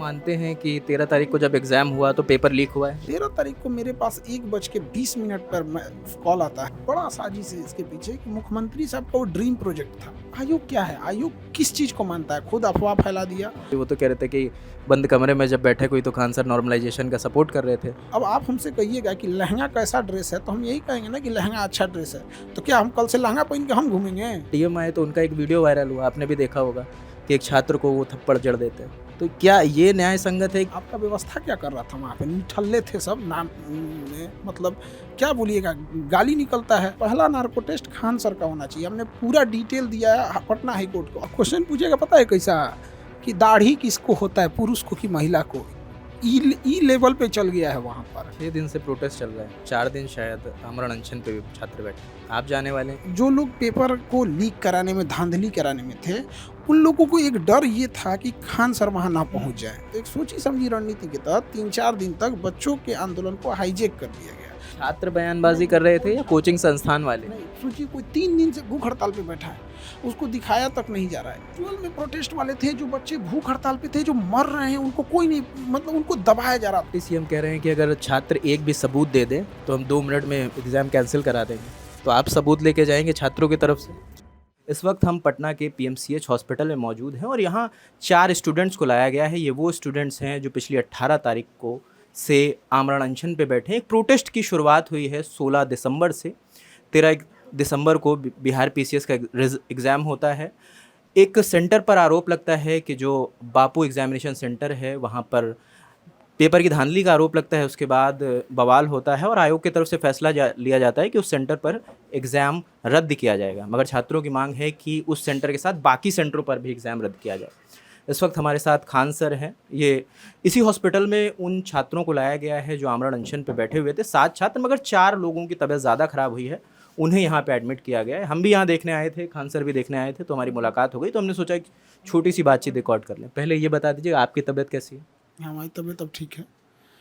मानते हैं कि 13 तारीख को जब एग्ज़ाम हुआ तो पेपर लीक हुआ है? 13 तारीख को मेरे पास 1:20 पर कॉल आता है। बड़ा साजिश है इसके पीछे कि मुख्यमंत्री साहब का वो ड्रीम प्रोजेक्ट था। आयोग क्या है? आयोग किस चीज़ को मानता है? खुद अफवाह फैला दिया। वो तो कह रहे थे कि बंद कमरे में जब बैठे कोई तो खान सर नॉर्मलाइजेशन का सपोर्ट कर रहे थे। अब आप हमसे कहिएगा कि लहंगा कैसा ड्रेस है, तो हम यही कहेंगे ना कि लहंगा अच्छा ड्रेस है। तो क्या हम कल से लहंगा पहन के हम घूमेंगे? डीएम आए तो उनका एक वीडियो वायरल हुआ, आपने भी देखा होगा कि एक छात्र को वो थप्पड़ जड़ देते हैं। तो क्या ये न्याय संगत है? आपका व्यवस्था क्या कर रहा था वहाँ पे? निठल्ले थे सब नाम मतलब क्या बोलिएगा, गाली निकलता है। पहला नार्को टेस्ट खान सर का होना चाहिए। हमने पूरा डिटेल दिया है पटना हाई कोर्ट को। क्वेश्चन पूछेगा पता है कैसा, कि दाढ़ी किसको होता है, पुरुष को कि महिला को? ई लेवल पे चल गया है वहाँ पर। 6 दिन से प्रोटेस्ट चल रहा है, 4 दिन शायद आमरण अनशन पे भी छात्र बैठे। आप जाने वाले हैं? जो लोग पेपर को लीक कराने में, धांधली कराने में थे, उन लोगों को एक डर ये था कि खान सर वहाँ ना पहुँच जाए। तो एक सोची समझी रणनीति के तहत 3-4 दिन तक बच्चों के आंदोलन को हाईजेक कर दिया गया। छात्र बयानबाजी कर रहे थे या कोचिंग संस्थान वाले? नहीं, सोचिए कोई 3 दिन से भूख हड़ताल पे बैठा है, उसको दिखाया तक नहीं जा रहा है। ट्वेल्व में प्रोटेस्ट वाले थे, जो बच्चे भूख हड़ताल पे थे, जो मर रहे हैं, उनको कोई नहीं, मतलब उनको दबाया जा रहा था। सीएम कह रहे हैं कि अगर छात्र एक भी सबूत दे दे तो हम 2 मिनट में एग्ज़ाम कैंसिल करा देंगे। तो आप सबूत लेके जाएंगे छात्रों की तरफ से? इस वक्त हम पटना के पीएमसीएच हॉस्पिटल में मौजूद हैं और यहाँ 4 स्टूडेंट्स को लाया गया है। ये वो स्टूडेंट्स हैं जो पिछली 18 तारीख को से आमरण अनशन पे बैठे हैं। एक प्रोटेस्ट की शुरुआत हुई है 16 दिसंबर से। 13 दिसंबर को बिहार पीसीएस का एग्ज़ाम होता है। एक सेंटर पर आरोप लगता है कि जो बापू एग्जामिनेशन सेंटर है वहाँ पर पेपर की धांधली का आरोप लगता है। उसके बाद बवाल होता है और आयोग की तरफ से फैसला लिया जाता है कि उस सेंटर पर एग्ज़ाम रद्द किया जाएगा, मगर छात्रों की मांग है कि उस सेंटर के साथ बाकी सेंटरों पर भी एग्ज़ाम रद्द किया जाए। इस वक्त हमारे साथ खान सर हैं। ये इसी हॉस्पिटल में उन छात्रों को लाया गया है जो आमरण अनशन पर बैठे हुए थे। 7 छात्र, मगर 4 लोगों की तबीयत ज़्यादा ख़राब हुई है, उन्हें यहाँ पे एडमिट किया गया है। हम भी यहाँ देखने आए थे, खान सर भी देखने आए थे, तो हमारी मुलाकात हो गई, तो हमने सोचा एक छोटी सी बातचीत रिकॉर्ड कर लें। पहले ये बता दीजिए आपकी तबीयत कैसी है? हमारी तबीयत अब ठीक है।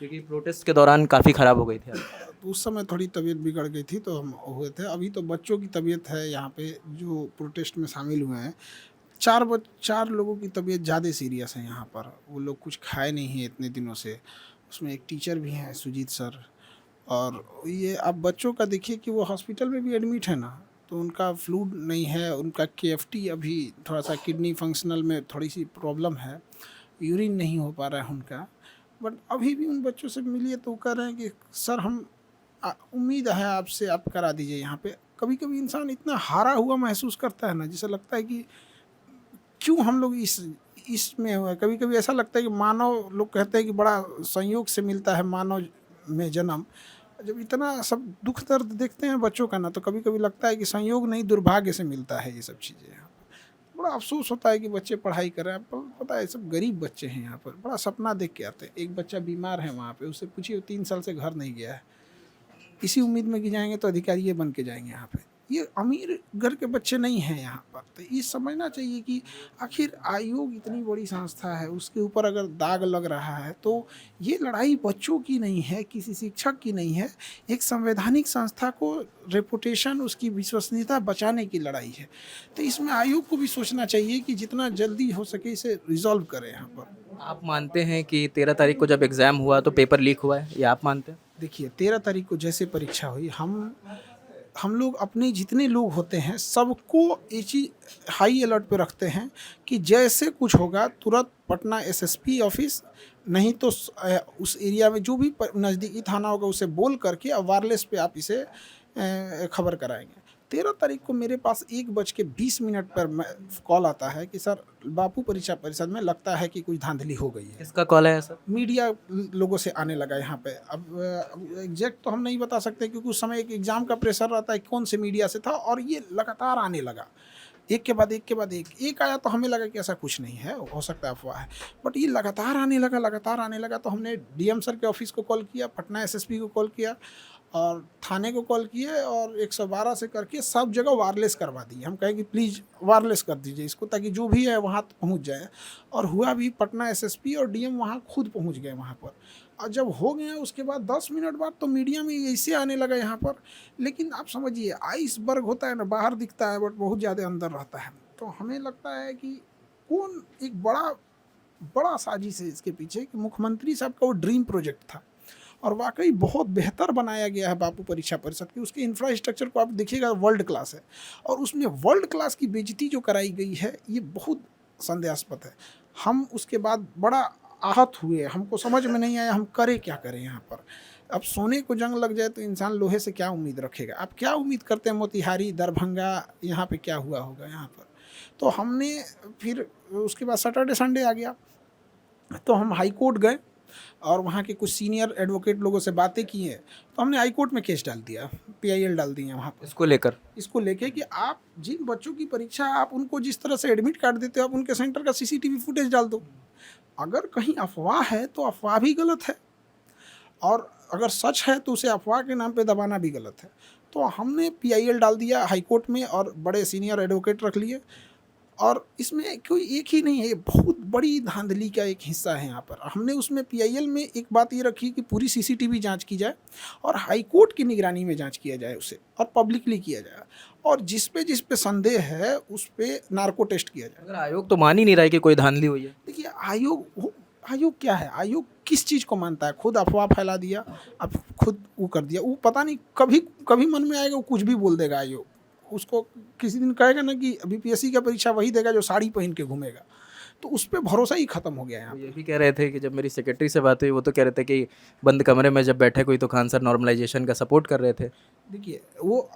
क्योंकि प्रोटेस्ट के दौरान काफ़ी ख़राब हो गई थी तो उस समय थोड़ी तबीयत बिगड़ गई थी, तो हम हुए थे। अभी तो बच्चों की तबीयत है यहाँ पे जो प्रोटेस्ट में शामिल हुए हैं। 4 लोगों की तबीयत ज़्यादा सीरियस है यहाँ पर। वो लोग कुछ खाए नहीं हैं इतने दिनों से। उसमें एक टीचर भी हैं, सुजीत सर। और ये आप बच्चों का देखिए कि वो हॉस्पिटल में भी एडमिट है ना, तो उनका फ्लू नहीं है, उनका केएफटी अभी थोड़ा सा किडनी फंक्शनल में थोड़ी सी प्रॉब्लम है, यूरिन नहीं हो पा रहा है उनका। बट अभी भी उन बच्चों से मिलिए तो वो कह रहे हैं कि सर हम उम्मीद है आपसे, आप करा दीजिए यहाँ पे। कभी कभी इंसान इतना हारा हुआ महसूस करता है ना, जैसे लगता है कि क्यों हम लोग इसमें हुए। कभी कभी ऐसा लगता है कि मानव, लोग कहते हैं कि बड़ा संयोग से मिलता है मानव में जन्म। जब इतना सब दुख दर्द देखते हैं बच्चों का ना, तो कभी कभी लगता है कि संयोग नहीं, दुर्भाग्य से मिलता है ये सब चीज़ें। बड़ा अफसोस होता है कि बच्चे पढ़ाई कर रहे हैं, पर पता है सब गरीब बच्चे हैं यहाँ पर। बड़ा सपना देख के आते हैं। एक बच्चा बीमार है वहाँ पे, उससे पूछिए 3 साल से घर नहीं गया है, इसी उम्मीद में कि जाएंगे तो अधिकारी बन के जाएंगे यहाँ पे। ये अमीर घर के बच्चे नहीं हैं यहाँ पर। तो ये समझना चाहिए कि आखिर आयोग इतनी बड़ी संस्था है, उसके ऊपर अगर दाग लग रहा है तो ये लड़ाई बच्चों की नहीं है, किसी शिक्षक की नहीं है। एक संवैधानिक संस्था को रेपुटेशन, उसकी विश्वसनीयता बचाने की लड़ाई है। तो इसमें आयोग को भी सोचना चाहिए कि जितना जल्दी हो सके इसे रिजॉल्व करें यहाँ पर। आप मानते हैं कि 13 तारीख को जब एग्ज़ाम हुआ तो पेपर लीक हुआ है, ये आप मानते हैं? देखिए 13 तारीख को जैसे परीक्षा हुई, हम लोग अपने जितने लोग होते हैं सबको ये चीज़ हाई अलर्ट पे रखते हैं कि जैसे कुछ होगा तुरंत पटना एसएसपी ऑफिस, नहीं तो उस एरिया में जो भी नज़दीकी थाना होगा उसे बोल करके वायरलेस पे आप इसे खबर कराएंगे। 13 तारीख को मेरे पास 1:20 पर कॉल आता है कि सर बापू परीक्षा परिषद में लगता है कि कुछ धांधली हो गई है। किसका कॉल है सर? मीडिया लोगों से आने लगा यहाँ पे। अब एग्जैक्ट तो हम नहीं बता सकते क्योंकि उस समय एक एग्ज़ाम का प्रेशर रहता है कौन से मीडिया से था, और ये लगातार आने लगा, एक के बाद एक के बाद एक आया। तो हमें लगा कि ऐसा कुछ नहीं है, हो सकता है अफवाह है। बट ये लगातार आने लगा। तो हमने डीएम सर के ऑफिस को कॉल किया, पटना एसएसपी को कॉल किया और थाने को कॉल किए, और 112 से करके सब जगह वायरलेस करवा दिए। हम कहें कि प्लीज़ वायरलेस कर दीजिए इसको, ताकि जो भी है वहाँ पहुँच जाए। और हुआ भी, पटना एसएसपी और डीएम वहाँ खुद पहुँच गए वहाँ पर। और जब हो गया उसके बाद 10 मिनट बाद तो मीडिया में ऐसे आने लगा यहाँ पर। लेकिन आप समझिए आइसबर्ग होता है ना, बाहर दिखता है बट बहुत ज़्यादा अंदर रहता है। तो हमें लगता है कि कौन एक बड़ा बड़ा साजिश है इसके पीछे कि मुख्यमंत्री साहब का वो ड्रीम प्रोजेक्ट था और वाकई बहुत बेहतर बनाया गया है बापू परीक्षा परिषद की। उसके इंफ्रास्ट्रक्चर को आप देखिएगा वर्ल्ड क्लास है और उसमें वर्ल्ड क्लास की बेइज्जती जो कराई गई है ये बहुत संदेहास्पद है। हम उसके बाद बड़ा आहत हुए, हमको समझ में नहीं आया हम करें क्या करें यहाँ पर। अब सोने को जंग लग जाए तो इंसान लोहे से क्या उम्मीद रखेगा। आप क्या उम्मीद करते हैं मोतिहारी दरभंगा यहाँ पे क्या हुआ होगा यहाँ पर। तो हमने फिर उसके बाद सैटरडे संडे आ गया तो हम हाई कोर्ट गए और वहाँ के कुछ सीनियर एडवोकेट लोगों से बातें की हैं तो हमने हाई कोर्ट में केस डाल दिया, PIL डाल दिए वहाँ पर इसको लेके कि आप जिन बच्चों की परीक्षा आप उनको जिस तरह से एडमिट कार्ड देते हो आप उनके सेंटर का CCTV फुटेज डाल दो। अगर कहीं अफवाह है तो अफवाह भी गलत है और अगर सच है तो उसे अफवाह के नाम पे दबाना भी गलत है। तो हमने PIL डाल दिया हाई कोर्ट में और बड़े सीनियर एडवोकेट रख लिए और इसमें कोई एक ही नहीं है, ये बहुत बड़ी धांधली का एक हिस्सा है यहाँ पर। हमने उसमें PIL में एक बात ये रखी कि पूरी CCTV जांच की जाए और हाई कोर्ट की निगरानी में जांच किया जाए उसे और पब्लिकली किया जाए और जिस पे संदेह है उस पे नार्को टेस्ट किया जाए। अगर आयोग तो मान ही नहीं रहा है कि कोई धांधली हुई है। देखिए आयोग क्या है, आयोग किस चीज़ को मानता है, खुद अफवाह फैला दिया, अब खुद वो कर दिया, वो पता नहीं कभी मन में आएगा वो कुछ भी बोल देगा आयोग। उसको किसी दिन कहेगा ना कि BPSC का परीक्षा वही देगा जो साड़ी पहन के घूमेगा, तो उस पर भरोसा ही खत्म हो गया है। ये भी कह रहे थे कि जब मेरी सेक्रेटरी से बात हुई वो तो कह रहे थे कि बंद कमरे में जब बैठे कोई तो खान सर नॉर्मलाइजेशन का सपोर्ट कर रहे थे। देखिए वो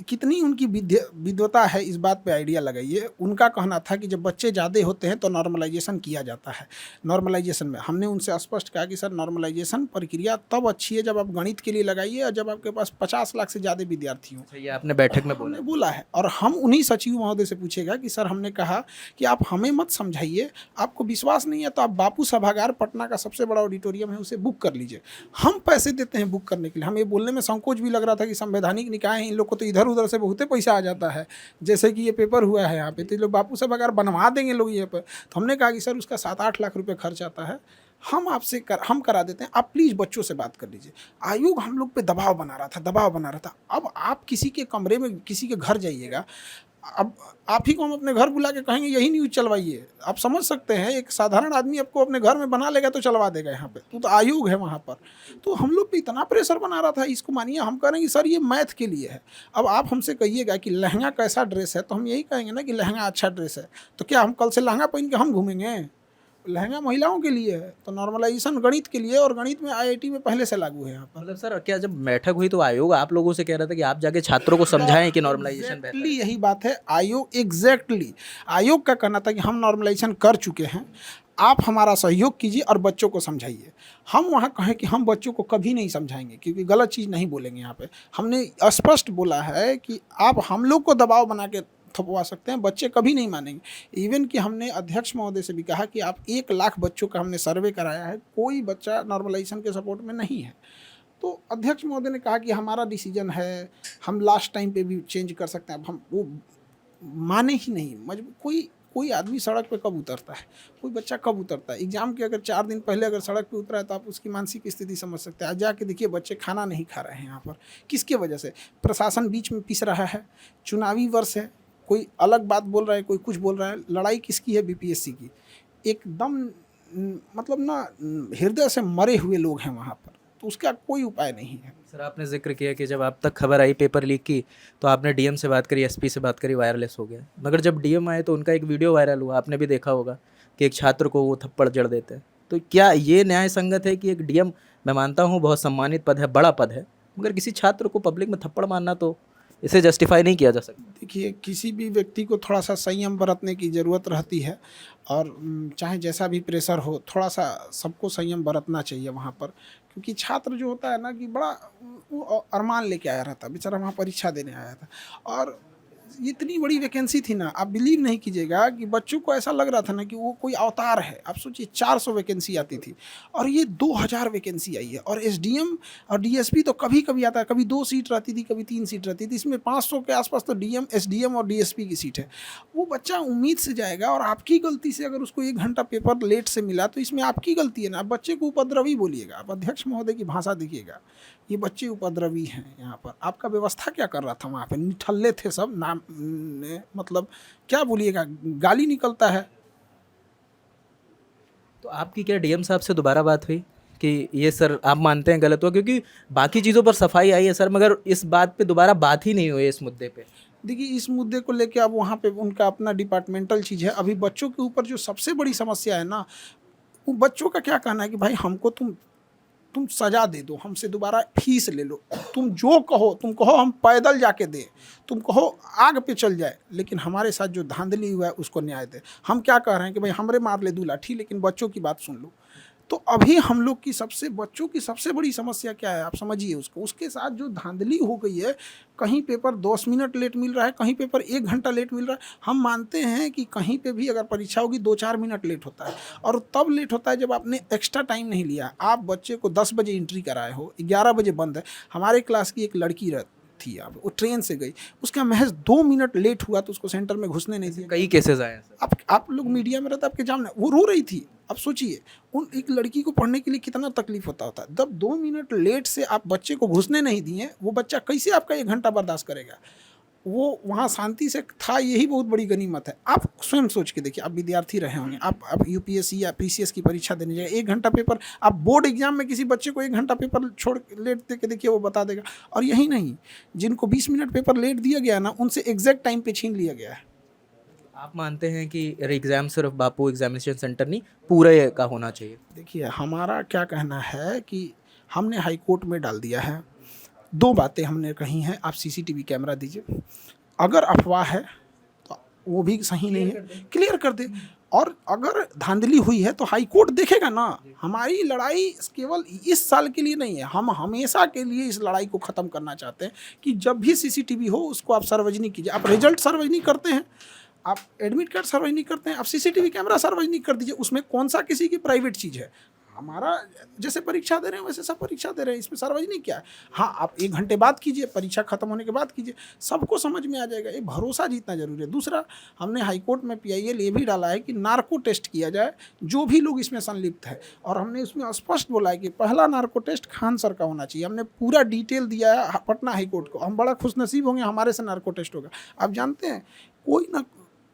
कितनी उनकी विद्वता है इस बात पे आइडिया लगाइए। उनका कहना था कि जब बच्चे ज़्यादा होते हैं तो नॉर्मलाइजेशन किया जाता है। नॉर्मलाइजेशन में हमने उनसे स्पष्ट कहा कि सर नॉर्मलाइजेशन प्रक्रिया तब अच्छी है जब आप गणित के लिए लगाइए और जब आपके पास 50 लाख से ज़्यादा विद्यार्थी हों। ये आपने बैठक में बोला है और हम उन्हीं सचिव महोदय से पूछेगा कि सर हमने कहा कि आप हमें मत समझाइए, आपको विश्वास नहीं है तो आप बापू सभागार पटना का सबसे बड़ा ऑडिटोरियम है उसे बुक कर लीजिए, हम पैसे देते हैं बुक करने के लिए। हम ये बोलने में संकोच भी लग रहा था कि संवैधानिक निकाय हैं, इन लोग को तो इधर उधर से बहुते पैसा आ जाता है, जैसे कि ये पेपर हुआ है यहाँ पे तो लोग बापू सभागार बनवा देंगे लोग ये पर। तो हमने कहा कि सर उसका 7-8 लाख रुपये खर्च आता है, हम आपसे हम करा देते हैं, आप प्लीज़ बच्चों से बात कर लीजिए। आयोग हम लोग पे दबाव बना रहा था। अब आप किसी के कमरे में किसी के घर जाइएगा, अब आप ही को हम अपने घर बुला के कहेंगे यही न्यूज़ चलवाइए, आप समझ सकते हैं एक साधारण आदमी आपको अपने घर में बना लेगा तो चलवा देगा यहाँ पे, तो आयोग है वहाँ पर। तो हम लोग पे इतना प्रेशर बना रहा था, इसको मानिए हम कह रहे हैं कि सर ये मैथ के लिए है। अब आप हमसे कहिएगा कि लहंगा कैसा ड्रेस है तो हम यही कहेंगे ना कि लहंगा अच्छा ड्रेस है, तो क्या हम कल से लहंगा पहन के हम घूमेंगे? लहंगा महिलाओं के लिए है, तो नॉर्मलाइजेशन गणित के लिए, और गणित में IIT में पहले से लागू है यहाँ पर। मतलब सर क्या जब बैठक हुई तो आयोग आप लोगों से कह रहा था कि आप जाके छात्रों को समझाएं कि नॉर्मलाइजेशन बेहतर है? यही बात है। आयोग का कहना था कि हम नॉर्मलाइजेशन कर चुके हैं, आप हमारा सहयोग कीजिए और बच्चों को समझाइए। हम वहाँ कहें कि हम बच्चों को कभी नहीं समझाएंगे क्योंकि गलत चीज़ नहीं बोलेंगे। यहाँ पे हमने स्पष्ट बोला है कि आप हम लोग को दबाव बना के थपवा सकते हैं, बच्चे कभी नहीं मानेंगे। इवन कि हमने अध्यक्ष महोदय से भी कहा कि आप 1 लाख बच्चों का हमने सर्वे कराया है, कोई बच्चा नॉर्मलाइजेशन के सपोर्ट में नहीं है। तो अध्यक्ष महोदय ने कहा कि हमारा डिसीजन है, हम लास्ट टाइम पे भी चेंज कर सकते हैं। अब हम वो माने ही नहीं। कोई आदमी सड़क पे कब उतरता है, कोई बच्चा कब उतरता है? एग्जाम के अगर 4 दिन पहले अगर सड़क पे उतरा है तो आप उसकी मानसिक स्थिति समझ सकते हैं। आज जाके देखिए बच्चे खाना नहीं खा रहे हैं यहाँ पर, किसके वजह से? प्रशासन बीच में पिस रहा है, चुनावी वर्ष है, कोई अलग बात बोल रहा है, कोई कुछ बोल रहा है। लड़ाई किसकी है? BPSC की। एकदम मतलब ना हृदय से मरे हुए लोग हैं वहाँ पर, तो उसका कोई उपाय नहीं है। सर आपने जिक्र किया कि जब आप तक खबर आई पेपर लीक की तो आपने DM से बात करी, SP से बात करी, वायरलेस हो गया। मगर जब DM आए तो उनका एक वीडियो वायरल हुआ, आपने भी देखा होगा कि एक छात्र को वो थप्पड़ जड़ देते हैं। तो क्या ये न्याय संगत है कि एक DM, मैं मानता हूँ बहुत सम्मानित पद है, बड़ा पद है, मगर किसी छात्र को पब्लिक में थप्पड़ मारना तो इसे जस्टिफाई नहीं किया जा सकता? देखिए किसी भी व्यक्ति को थोड़ा सा संयम बरतने की ज़रूरत रहती है और चाहे जैसा भी प्रेशर हो, थोड़ा सा सबको संयम बरतना चाहिए वहाँ पर। क्योंकि छात्र जो होता है ना कि बड़ा वो अरमान लेके आया रहता, बेचारा वहाँ परीक्षा देने आया था और इतनी बड़ी वैकेंसी थी ना, आप बिलीव नहीं कीजिएगा कि बच्चों को ऐसा लग रहा था ना कि वो कोई अवतार है। आप सोचिए 400 वैकेंसी आती थी और ये 2000 वैकेंसी आई है। और SDM और DSP तो कभी कभी आता है, कभी 2 सीट रहती थी, कभी 3 सीट रहती थी। इसमें 500 के आसपास तो SDM और DSP की सीट है। वो बच्चा उम्मीद से जाएगा और आपकी गलती से अगर उसको 1 घंटा पेपर लेट से मिला तो इसमें आपकी गलती है ना। आप बच्चे को उपद्रवी बोलिएगा, आप अध्यक्ष महोदय की भाषा देखिएगा, ये बच्चे उपद्रवी हैं यहाँ पर। आपका व्यवस्था क्या कर रहा था वहाँ पे? निठल्ले थे सब, नाम मतलब क्या बोलिएगा, गाली निकलता है। तो तो आपकी क्या डीएम साहब से दोबारा बात हुई कि ये सर आप मानते हैं गलत हुआ, क्योंकि बाकी चीज़ों पर सफाई आई है सर, मगर इस बात पे दोबारा बात ही नहीं हुई इस मुद्दे पे। देखिए, इस मुद्दे को लेके अब वहाँ पे उनका अपना डिपार्टमेंटल चीज़ है। अभी बच्चों के ऊपर जो सबसे बड़ी समस्या है ना, वो बच्चों का क्या कहना है कि भाई हमको तुम सजा दे दो, हमसे दोबारा फीस ले लो, तुम जो कहो, तुम कहो हम पैदल जाके दें, तुम कहो आग पे चल जाए, लेकिन हमारे साथ जो धांधली हुआ है उसको न्याय दे। हम क्या कह रहे हैं कि भाई हमरे मार ले 2 लाठी, लेकिन बच्चों की बात सुन लो। तो अभी हम लोग की बच्चों की सबसे बड़ी समस्या क्या है, आप समझिए उसको। उसके साथ जो धांधली हो गई है, कहीं पेपर 10 मिनट लेट मिल रहा है, कहीं पेपर 1 घंटा लेट मिल रहा है। हम मानते हैं कि कहीं पे भी अगर परीक्षा होगी 2-4 मिनट लेट होता है, और तब लेट होता है जब आपने एक्स्ट्रा टाइम नहीं लिया। आप बच्चे को 10 बजे एंट्री कराए हो, 11 बजे बंद है। हमारे क्लास की एक लड़की थी, आप वो ट्रेन से गई, उसका महज 2 मिनट लेट हुआ तो उसको सेंटर में घुसने नहीं दिया। कई केसेस आए हैं सर। आप लोग मीडिया में रहते, आपके सामने वो रो रही थी। अब सोचिए, उन एक लड़की को पढ़ने के लिए कितना तकलीफ होता है। जब 2 मिनट लेट से आप बच्चे को घुसने नहीं दिए, वो बच्चा कैसे आपका 1 घंटा बर्दाश्त करेगा। वो वहाँ शांति से था, यही बहुत बड़ी गनीमत है। आप स्वयं सोच के देखिए, आप विद्यार्थी रहे होंगे, आप यूपीएससी या पीसीएस की परीक्षा देने जाए, 1 घंटा पेपर, आप बोर्ड एग्जाम में किसी बच्चे को 1 घंटा पेपर छोड़ लेट दे के देखिए, वो बता देगा। और यही नहीं, जिनको 20 मिनट पेपर लेट दिया गया ना, उनसे एग्जैक्ट टाइम पे छीन लिया गया है। आप मानते हैं कि एग्ज़ाम सिर्फ बापू एग्जामिनेशन सेंटर नहीं, पूरे का होना चाहिए? देखिए, हमारा क्या कहना है कि हमने हाई कोर्ट में डाल दिया है। 2 बातें हमने कही हैं, आप सीसीटीवी कैमरा दीजिए। अगर अफवाह है तो वो भी सही नहीं है, क्लियर कर दे। और अगर धांधली हुई है तो हाई कोर्ट देखेगा ना। हमारी लड़ाई केवल इस साल के लिए नहीं है, हम हमेशा के लिए इस लड़ाई को ख़त्म करना चाहते हैं कि जब भी सीसीटीवी हो उसको आप सार्वजनिक कीजिए। आप रिजल्ट सार्वजनिक करते हैं, आप एडमिट कार्ड सार्वजनिक करते हैं, आप सीसीटीवी कैमरा सार्वजनिक कर दीजिए। उसमें कौन सा किसी की प्राइवेट चीज़ है। हमारा जैसे परीक्षा दे रहे हैं वैसे सब परीक्षा दे रहे हैं, इसमें सार्वजनिक क्या है। हाँ, आप 1 घंटे बाद कीजिए, परीक्षा खत्म होने के बाद कीजिए, सबको समझ में आ जाएगा। ये भरोसा जीतना जरूरी है। दूसरा, हमने हाईकोर्ट में पीआईएल ये भी डाला है कि नार्को टेस्ट किया जाए, जो भी लोग इसमें संलिप्त है। और हमने उसमें स्पष्ट बोला है कि पहला नार्को टेस्ट खान सर का होना चाहिए। हमने पूरा डिटेल दिया है पटना हाईकोर्ट को। हम बड़ा खुशनसीब होंगे, हमारे से नार्को टेस्ट होगा। आप जानते हैं, कोई ना,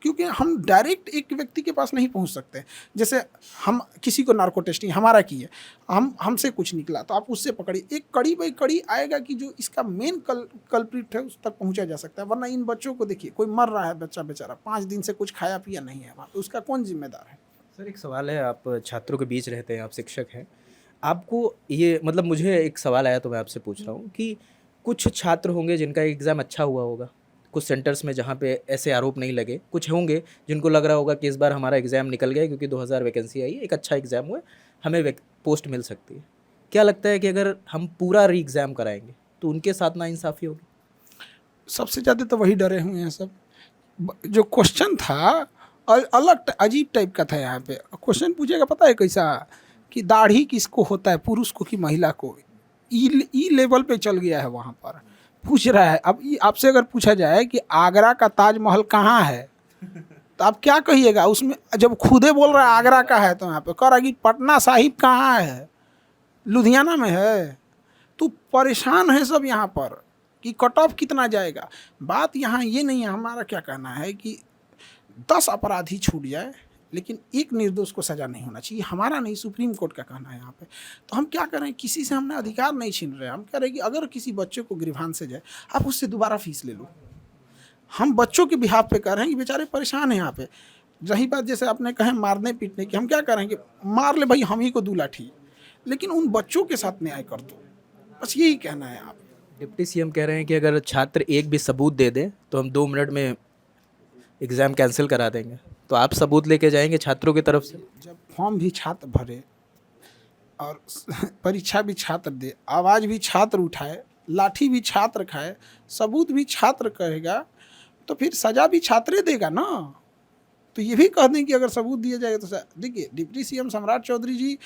क्योंकि हम डायरेक्ट एक व्यक्ति के पास नहीं पहुंच सकते। जैसे हम किसी को नार्को टेस्टिंग हमारा की है, हमसे कुछ निकला तो आप उससे पकड़िए, एक कड़ी बाई कड़ी आएगा कि जो इसका मेन कल्प्रिट है उस तक पहुंचा जा सकता है। वरना इन बच्चों को देखिए, कोई मर रहा है बच्चा बेचारा, 5 दिन से कुछ खाया पिया नहीं है वहाँ पे, उसका कौन जिम्मेदार है। सर एक सवाल है, आप छात्रों के बीच रहते हैं, आप शिक्षक हैं, आपको ये मतलब मुझे एक सवाल आया तो मैं आपसे पूछ रहा हूँ कि कुछ छात्र होंगे जिनका एग्ज़ाम अच्छा हुआ होगा, कुछ सेंटर्स में जहाँ पे ऐसे आरोप नहीं लगे, कुछ होंगे जिनको लग रहा होगा कि इस बार हमारा एग्ज़ाम निकल गया क्योंकि 2000 वैकेंसी आई है, एक अच्छा एग्ज़ाम हुआ है, हमें पोस्ट मिल सकती है। क्या लगता है कि अगर हम पूरा री एग्ज़ाम कराएंगे तो उनके साथ नाइंसाफ़ी होगी? सबसे ज़्यादा तो वही डरे हुए हैं सब। जो क्वेश्चन था अलग अजीब टाइप का था। यहाँ पे क्वेश्चन पूछेगा पता है कैसा, कि दाढ़ी किसको होता है, पुरुष को कि महिला को। ई लेवल पे चल गया है वहाँ पर, पूछ रहा है। अब आपसे अगर पूछा जाए कि आगरा का ताजमहल कहाँ है, तो आप क्या कहिएगा उसमें। जब खुदे बोल रहा है आगरा का है, तो यहाँ पे कह रहा है कि पटना साहिब कहाँ है, लुधियाना में है। तो परेशान है सब यहाँ पर कि कट ऑफ कितना जाएगा। बात यहाँ ये नहीं है। हमारा क्या कहना है कि 10 अपराधी छूट जाए, लेकिन एक निर्दोष को सज़ा नहीं होना चाहिए। हमारा नहीं, सुप्रीम कोर्ट का कहना है यहाँ पे। तो हम क्या कर रहे हैं, किसी से हमने अधिकार नहीं छीन रहे। हम कह रहे हैं कि अगर किसी बच्चे को गिरफ्तार से जाए, आप उससे दोबारा फीस ले लो। हम बच्चों के बिहाफ पे कह रहे हैं कि बेचारे परेशान हैं यहाँ पे। रही बात जैसे आपने कहे मारने पीटने की, हम क्या कर रहे हैं कि मार ले भाई हम ही को 2 लाठी, लेकिन उन बच्चों के साथ न्याय कर दो। बस यही कहना है। आप डिप्टी सीएम कह रहे हैं कि अगर छात्र एक भी सबूत दे दे तो हम 2 मिनट में एग्ज़ाम कैंसिल करा देंगे। तो आप सबूत लेके जाएंगे छात्रों की तरफ से? जब फॉर्म भी छात्र भरे और परीक्षा भी छात्र दे, आवाज़ भी छात्र उठाए, लाठी भी छात्र खाए, सबूत भी छात्र कहेगा, तो फिर सज़ा भी छात्र देगा ना। तो ये भी कह दें कि अगर सबूत दिया जाएगा तो देखिए, डिप्टी सीएम सम्राट चौधरी जी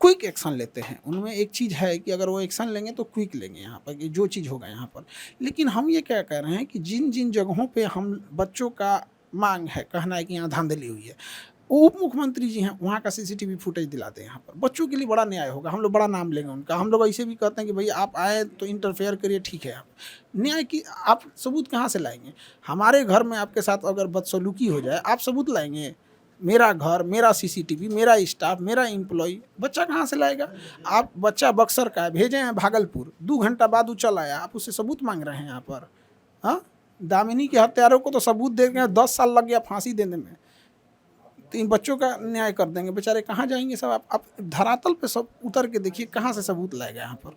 क्विक एक्शन लेते हैं। उनमें एक चीज़ है कि अगर वो एक्शन लेंगे तो क्विक लेंगे यहाँ पर, कि जो चीज़ होगा यहाँ पर। लेकिन हम ये क्या कह रहे हैं कि जिन जिन जगहों पे हम बच्चों का मांग है, कहना है कि यहाँ धांधली हुई है, उप मुख्यमंत्री जी हैं, वहाँ का सीसीटीवी फुटेज दिलाते हैं यहाँ पर। बच्चों के लिए बड़ा न्याय होगा। हम लोग बड़ा नाम लेंगे उनका। हम लोग ऐसे भी कहते हैं कि भाई आप आए तो इंटरफेयर करिए, ठीक है। आप न्याय की आप सबूत कहाँ से लाएंगे। हमारे घर में आपके साथ अगर बदसलूकी हो जाए, आप सबूत लाएंगे? मेरा घर, मेरा सीसीटीवी, मेरा स्टाफ, मेरा एम्प्लॉय, बच्चा कहाँ से लाएगा? आप बच्चा बक्सर का है, भेजे हैं भागलपुर, 2 घंटा बाद वो चल आया, आप उससे सबूत मांग रहे हैं यहाँ पर? हाँ, दामिनी के हत्यारों को तो सबूत दे के 10 साल लग गया फांसी देने में, तो इन बच्चों का न्याय कर देंगे, बेचारे कहाँ जाएंगे सब? आप धरातल पे सब उतर के देखिए, कहाँ से सबूत लाएगा यहाँ पर?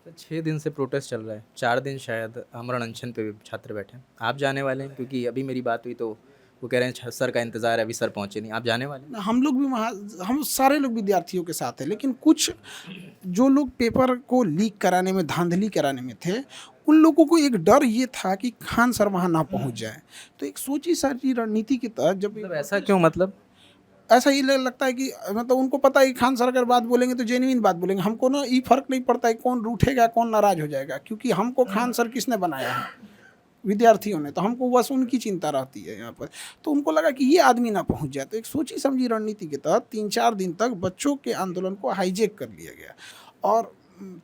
तो 6 दिन से प्रोटेस्ट चल रहा है, 4 दिन शायद आमरण अनशन पे छात्र बैठे हैं। आप जाने वाले हैं? क्योंकि अभी मेरी बात हुई तो वो कह रहे हैं सर का इंतज़ार है, अभी सर पहुँचे नहीं। आप जाने वाले हैं? हम लोग भी वहाँ, हम सारे लोग विद्यार्थियों के साथ हैं, लेकिन कुछ जो लोग पेपर को लीक कराने में, धांधली कराने में थे, उन लोगों को एक डर ये था कि खान सर वहाँ ना पहुँच जाए। तो एक सोची साची रणनीति के तहत जब मतलब ऐसा क्यों? मतलब ऐसा ही लगता है कि मतलब उनको पता है कि खान सर अगर बात बोलेंगे तो जेन्युइन बात बोलेंगे, हमको ना ये फर्क नहीं पड़ता है कौन रूठेगा कौन नाराज हो जाएगा, क्योंकि हमको खान सर किसने बनाया है? विद्यार्थियों ने। तो हमको बस उनकी चिंता रहती है यहाँ पर। तो उनको लगा कि ये आदमी ना पहुँच जाए, तो एक सोची समझी रणनीति के तहत 3-4 दिन तक बच्चों के आंदोलन को हाईजैक कर लिया गया और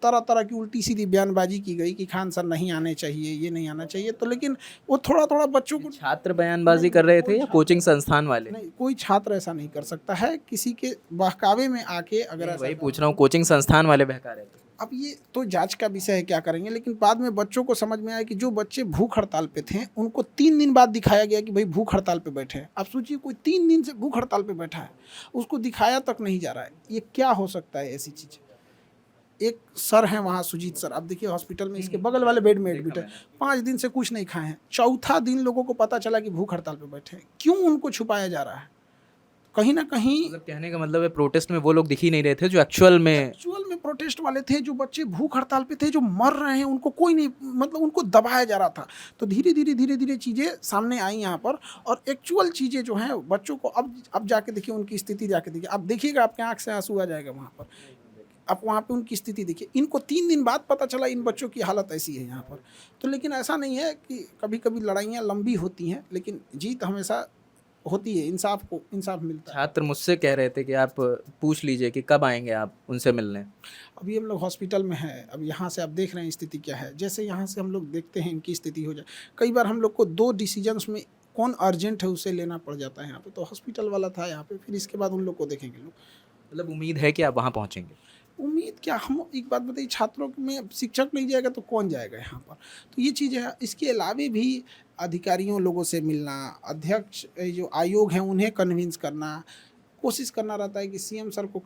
तरह तरह की उल्टी सीधी बयानबाजी की गई कि खान सर नहीं आने चाहिए, ये नहीं आना चाहिए। तो लेकिन वो थोड़ा थोड़ा बच्चों को, छात्र बयानबाजी कर रहे थे या कोचिंग संस्थान वाले? नहीं, कोई छात्र ऐसा नहीं कर सकता है किसी के बहकावे में आके। अगर ऐसा, वही पूछ रहा हूँ, कोचिंग संस्थान वाले बहका रहे थे? अब ये तो जांच का विषय है, क्या करेंगे। लेकिन बाद में बच्चों को समझ में आया कि जो बच्चे भूख हड़ताल पे थे उनको 3 दिन बाद दिखाया गया कि भाई भूख हड़ताल पे बैठे हैं। आप सोचिए, कोई 3 दिन से भूख हड़ताल पे बैठा है, उसको दिखाया तक नहीं जा रहा है। ये क्या हो सकता है ऐसी चीज़? एक सर हैं वहाँ, सुजीत सर, आप देखिए हॉस्पिटल में इसके बगल वाले बेड में एडमिट है, 5 दिन से कुछ नहीं खाए हैं। चौथा दिन लोगों को पता चला कि भूख हड़ताल पे बैठे हैं। क्यों उनको छुपाया जा रहा है? कहीं ना कहीं मतलब कहने का मतलब है प्रोटेस्ट में वो लोग दिख ही नहीं रहे थे जो एक्चुअल में प्रोटेस्ट वाले थे, जो बच्चे भूख हड़ताल पे थे, जो मर रहे हैं, उनको कोई नहीं, मतलब उनको दबाया जा रहा था। तो धीरे धीरे चीज़ें सामने आई यहाँ पर, और एक्चुअल चीज़ें जो हैं बच्चों को अब जाके देखिए, उनकी स्थिति जाके देखिए, आप देखिएगा आपके आँख से आंसू आ जाएगा वहाँ पर। आप वहाँ पे उनकी स्थिति देखिए, इनको 3 दिन बाद पता चला इन बच्चों की हालत ऐसी है यहाँ पर। तो लेकिन ऐसा नहीं है कि कभी कभी लड़ाइयाँ लंबी होती हैं, लेकिन जीत हमेशा होती है, इंसाफ को इंसाफ मिलता है। छात्र मुझसे कह रहे थे कि आप पूछ लीजिए कि कब आएंगे आप उनसे मिलने। अभी हम लोग हॉस्पिटल में हैं, अब यहाँ से आप देख रहे हैं स्थिति क्या है। जैसे यहाँ से हम लोग देखते हैं इनकी स्थिति हो जाए, कई बार हम लोग को 2 डिसीजंस में कौन अर्जेंट है उसे लेना पड़ जाता है यहाँ पे। तो हॉस्पिटल वाला था यहाँ पे, फिर इसके बाद उन लोग को देखेंगे लोग। मतलब उम्मीद है कि आप वहाँ पहुँचेंगे? उम्मीद क्या, हम एक बात बताइए, छात्रों में शिक्षक नहीं जाएगा तो कौन जाएगा यहाँ पर? तो ये चीज़ है। इसके अलावे भी अधिकारियों लोगों से मिलना, अध्यक्ष जो आयोग हैं उन्हें कन्विंस करना, कोशिश करना रहता है कि सीएम सर को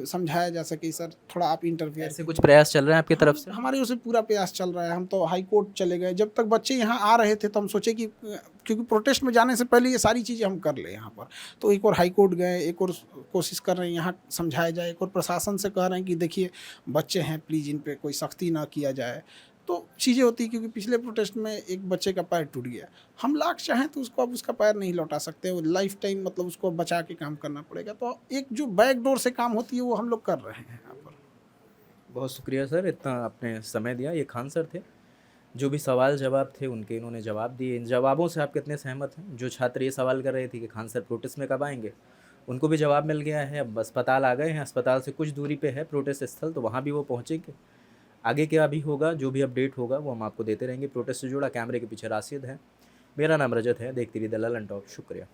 समझाया जा सके, सर थोड़ा आप इंटरफेयर। ऐसे कुछ प्रयास चल रहे हैं आपकी तरफ से? हमारे ओर से पूरा प्रयास चल रहा है। हम तो हाई कोर्ट चले गए, जब तक बच्चे यहाँ आ रहे थे तो हम सोचे कि क्योंकि प्रोटेस्ट में जाने से पहले ये सारी चीज़ें हम कर ले यहाँ पर। तो एक और हाई कोर्ट गए, एक और कोशिश कर रहे हैं यहाँ समझाया जाए, एक और प्रशासन से कह रहे हैं कि देखिए बच्चे हैं, प्लीज़ इन पर कोई सख्ती ना किया जाए। तो चीज़ें होती है, क्योंकि पिछले प्रोटेस्ट में एक बच्चे का पैर टूट गया, हम लाख चाहें तो उसको अब उसका पैर नहीं लौटा सकते, वो लाइफ टाइम मतलब उसको बचा के काम करना पड़ेगा। तो एक जो बैक डोर से काम होती है वो हम लोग कर रहे हैं यहाँ पर। बहुत शुक्रिया सर, इतना आपने समय दिया। ये खान सर थे, जो भी सवाल जवाब थे उनके इन्होंने जवाब दिए। इन जवाबों से आप कितने सहमत हैं? जो छात्र ये सवाल कर रहे थे कि खान सर प्रोटेस्ट में कब आएंगे, उनको भी जवाब मिल गया है। अब अस्पताल आ गए हैं, अस्पताल से कुछ दूरी पे है प्रोटेस्ट स्थल, तो वहाँ भी वो पहुँचेंगे। आगे क्या भी होगा, जो भी अपडेट होगा वो हम आपको देते रहेंगे। प्रोटेस्ट से जुड़ा कैमरे के पीछे राशिद है, मेरा नाम रजत है। देखते रहिए द ललन टॉक। शुक्रिया।